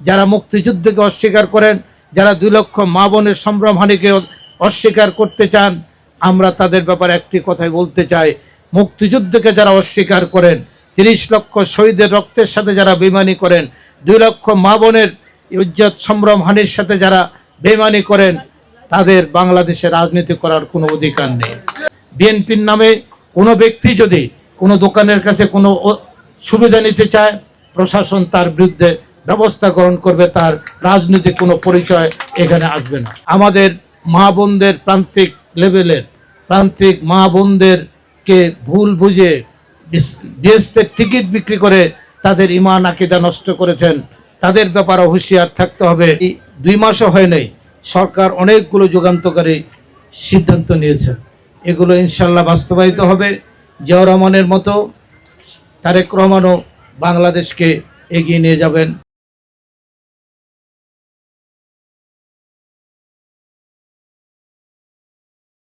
যারা মুক্তিযুদ্ধকে অস্বীকার করেন, যারা 2 লক্ষ মা বোনের সম্ভ্রমহানিকে অস্বীকার করতে চান, আমরা তাদের ব্যাপারে একটি কথাই বলতে চাই, মুক্তিযুদ্ধকে যারা অস্বীকার করেন, 30 লক্ষ শহীদের রক্তের সাথে যারা বেইমানি করেন, 2 লক্ষ মা বোনের ইজ্জত সম্ভ্রমহানির সাথে যারা বেইমানি করেন, তাদের বাংলাদেশে রাজনীতি করার কোনো অধিকার নেই। বিএনপির নামে কোনো ব্যক্তি যদি কোনো দোকানের কাছে কোনো সুবিধা নিতে চায়, প্রশাসন তার বিরুদ্ধে ব্যবস্থা গ্রহণ করবে, তার রাজনৈতিক কোনো পরিচয় এখানে আসবে না। আমাদের মা বোনদের প্রান্তিক লেভেলের প্রান্তিক মা বোনদেরকে ভুল বুঝে ডিএসতে টিকিট বিক্রি করে তাদের ঈমান আকীদা নষ্ট করেছেন, তাদের ব্যাপারে হুঁশিয়ার থাকতে হবে। 2 মাসও হয় নাই, সরকার অনেকগুলো যুগান্তকারী সিদ্ধান্ত নিয়েছেন, এগুলো ইনশাল্লাহ বাস্তবায়িত হবে। জিয়াউর রহমানের মতো তারেক রহমানও বাংলাদেশকে এগিয়ে নিয়ে যাবেন।